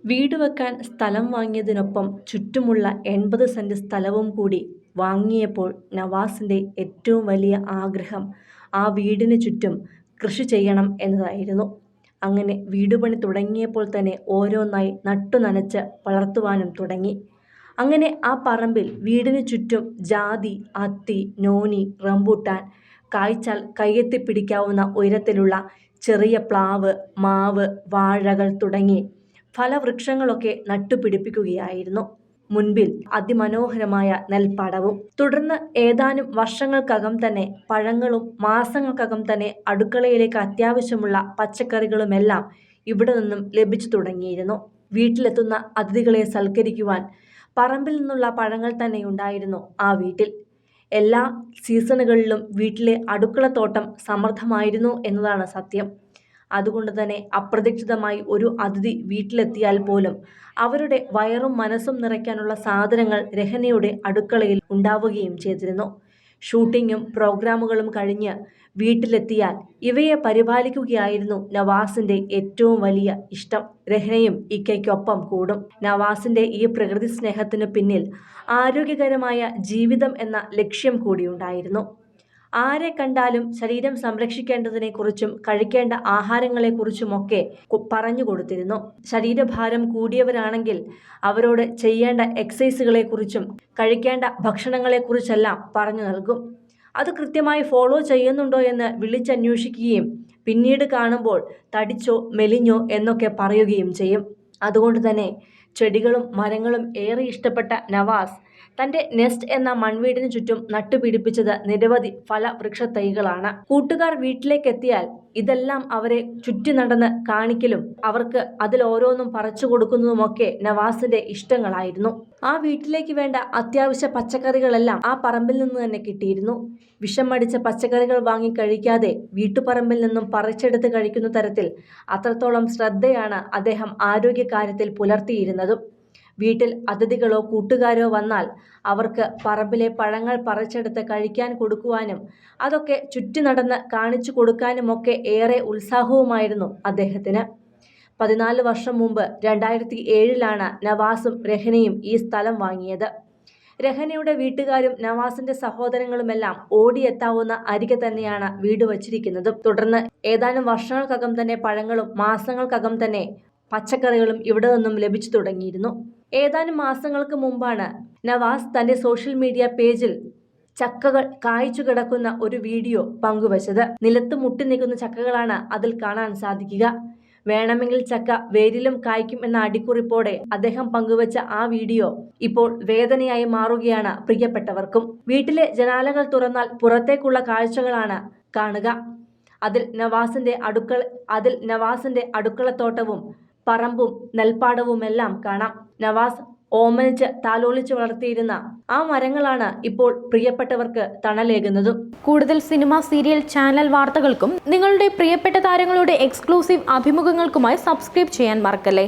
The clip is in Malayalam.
വീട് വെക്കാൻ സ്ഥലം വാങ്ങിയതിനൊപ്പം ചുറ്റുമുള്ള 80 സെന്റ് സ്ഥലവും കൂടി വാങ്ങിയപ്പോൾ നവാസിന്റെ ഏറ്റവും വലിയ ആഗ്രഹം ആ വീടിന് ചുറ്റും കൃഷി ചെയ്യണം എന്നതായിരുന്നു. അങ്ങനെ വീടുപണി തുടങ്ങിയപ്പോൾ തന്നെ ഓരോന്നായി നട്ടുനനച്ച് വളർത്തുവാനും തുടങ്ങി. അങ്ങനെ ആ പറമ്പിൽ വീടിന് ചുറ്റും ജാതി, അത്തി, നോനി, റംബൂട്ടാൻ, കായ്ച്ചാൽ കയ്യെത്തിപ്പിടിക്കാവുന്ന ഉയരത്തിലുള്ള ചെറിയ പ്ലാവ്, മാവ്, വാഴകൾ തുടങ്ങി ഫലവൃക്ഷങ്ങളൊക്കെ നട്ടുപിടിപ്പിക്കുകയായിരുന്നു. മുൻപിൽ അതിമനോഹരമായ നെൽപ്പാടവും. തുടർന്ന് ഏതാനും വർഷങ്ങൾക്കകം തന്നെ പഴങ്ങളും മാസങ്ങൾക്കകം തന്നെ അടുക്കളയിലേക്ക് അത്യാവശ്യമുള്ള പച്ചക്കറികളുമെല്ലാം ഇവിടെ നിന്നും ലഭിച്ചു തുടങ്ങിയിരുന്നു. വീട്ടിലെത്തുന്ന അതിഥികളെ സൽക്കരിക്കുവാൻ പറമ്പിൽ നിന്നുള്ള പഴങ്ങൾ തന്നെ ഉണ്ടായിരുന്നു ആ വീട്ടിൽ. എല്ലാ സീസണുകളിലും വീട്ടിലെ അടുക്കളത്തോട്ടം സമൃദ്ധമായിരുന്നു എന്നതാണ് സത്യം. അതുകൊണ്ട് തന്നെ അപ്രതീക്ഷിതമായി ഒരു അതിഥി വീട്ടിലെത്തിയാൽ പോലും അവരുടെ വയറും മനസ്സും നിറയ്ക്കാനുള്ള സാധനങ്ങൾ രഹനയുടെ അടുക്കളയിൽ ഉണ്ടാവുകയും ചെയ്തിരുന്നു. ഷൂട്ടിങ്ങും പ്രോഗ്രാമുകളും കഴിഞ്ഞ് വീട്ടിലെത്തിയാൽ ഇവയെ പരിപാലിക്കുകയായിരുന്നു നവാസിന്റെ ഏറ്റവും വലിയ ഇഷ്ടം. രഹനയും ഇക്കയ്ക്കൊപ്പം കൂടും. നവാസിന്റെ ഈ പ്രകൃതി സ്നേഹത്തിനു പിന്നിൽ ആരോഗ്യകരമായ ജീവിതം എന്ന ലക്ഷ്യം കൂടിയുണ്ടായിരുന്നു. ആരെ കണ്ടാലും ശരീരം സംരക്ഷിക്കേണ്ടതിനെക്കുറിച്ചും കഴിക്കേണ്ട ആഹാരങ്ങളെക്കുറിച്ചുമൊക്കെ പറഞ്ഞു കൊടുത്തിരുന്നു. ശരീരഭാരം കൂടിയവരാണെങ്കിൽ അവരോട് ചെയ്യേണ്ട എക്സസൈസുകളെക്കുറിച്ചും കഴിക്കേണ്ട ഭക്ഷണങ്ങളെക്കുറിച്ചെല്ലാം പറഞ്ഞു നൽകും. അത് കൃത്യമായി ഫോളോ ചെയ്യുന്നുണ്ടോ എന്ന് വിളിച്ചന്വേഷിക്കുകയും പിന്നീട് കാണുമ്പോൾ തടിച്ചോ മെലിഞ്ഞോ എന്നൊക്കെ പറയുകയും ചെയ്യും. അതുകൊണ്ട് തന്നെ ചെടികളും മരങ്ങളും ഏറെ ഇഷ്ടപ്പെട്ട നവാസ് തന്റെ നെസ്റ്റ് എന്ന മൺവീടിന് ചുറ്റും നട്ടുപിടിപ്പിച്ചത് നിരവധി ഫലവൃക്ഷത്തൈകളാണ്. കൂട്ടുകാർ വീട്ടിലേക്കെത്തിയാൽ ഇതെല്ലാം അവരെ ചുറ്റി നടന്ന് കാണിക്കലും അവർക്ക് അതിൽ ഓരോന്നും പറിച്ചു കൊടുക്കുന്നതുമൊക്കെ നവാസിന്റെ ഇഷ്ടങ്ങളായിരുന്നു. ആ വീട്ടിലേക്ക് വേണ്ട അത്യാവശ്യ പച്ചക്കറികളെല്ലാം ആ പറമ്പിൽ നിന്ന് തന്നെ കിട്ടിയിരുന്നു. വിഷം അടിച്ച പച്ചക്കറികൾ വാങ്ങി കഴിക്കാതെ വീട്ടുപറമ്പിൽ നിന്നും പറിച്ചെടുത്ത് കഴിക്കുന്ന തരത്തിൽ അത്രത്തോളം ശ്രദ്ധയാണ് അദ്ദേഹം ആരോഗ്യകാര്യത്തിൽ പുലർത്തിയിരുന്നതും. വീട്ടിൽ അതിഥികളോ കൂട്ടുകാരോ വന്നാൽ അവർക്ക് പറമ്പിലെ പഴങ്ങൾ പറിച്ചെടുത്ത് കഴിക്കാൻ കൊടുക്കുവാനും അതൊക്കെ ചുറ്റി നടന്ന് കാണിച്ചു കൊടുക്കാനുമൊക്കെ ഏറെ ഉത്സാഹവുമായിരുന്നു അദ്ദേഹത്തിന്. 14 വർഷം മുമ്പ് 2007 നവാസും രഹനയും ഈ സ്ഥലം വാങ്ങിയത്. രഹനയുടെ വീട്ടുകാരും നവാസിന്റെ സഹോദരങ്ങളുമെല്ലാം ഓടിയെത്താവുന്ന അരികെ തന്നെയാണ് വീട് വച്ചിരിക്കുന്നത്. തുടർന്ന് ഏതാനും വർഷങ്ങൾക്കകം തന്നെ പഴങ്ങളും മാസങ്ങൾക്കകം തന്നെ പച്ചക്കറികളും ഇവിടെ നിന്നും ലഭിച്ചു തുടങ്ങിയിരുന്നു. ഏതാനും മാസങ്ങൾക്ക് മുമ്പാണ് നവാസ് തന്റെ സോഷ്യൽ മീഡിയ പേജിൽ ചക്കകൾ കായ്ച്ചു കിടക്കുന്ന ഒരു വീഡിയോ പങ്കുവച്ചത്. നിലത്ത് മുട്ടി നിൽക്കുന്ന ചക്കകളാണ് അതിൽ കാണാൻ സാധിക്കുക. വേണമെങ്കിൽ ചക്ക വേരിലും കായ്ക്കും എന്ന അടിക്കുറിപ്പോടെ അദ്ദേഹം പങ്കുവച്ച ആ വീഡിയോ ഇപ്പോൾ വേദനയായി മാറുകയാണ് പ്രിയപ്പെട്ടവർക്കും. വീട്ടിലെ ജനാലകൾ തുറന്നാൽ പുറത്തേക്കുള്ള കാഴ്ചകളാണ് കാണുക. അതിൽ നവാസിന്റെ അടുക്കളത്തോട്ടവും പറമ്പും നെൽപ്പാടവുമെല്ലാം കാണാം. നവാസ് ഓമനിച്ച് താലോലിച്ച് വളർത്തിയിരുന്ന ആ മരങ്ങളാണ് ഇപ്പോൾ പ്രിയപ്പെട്ടവർക്ക് തണലേകുന്നതും. കൂടുതൽ സിനിമ, സീരിയൽ, ചാനൽ വാർത്തകൾക്കും നിങ്ങളുടെ പ്രിയപ്പെട്ട താരങ്ങളുടെ എക്സ്ക്ലൂസീവ് അഭിമുഖങ്ങൾക്കുമായി സബ്സ്ക്രൈബ് ചെയ്യാൻ മറക്കല്ലേ.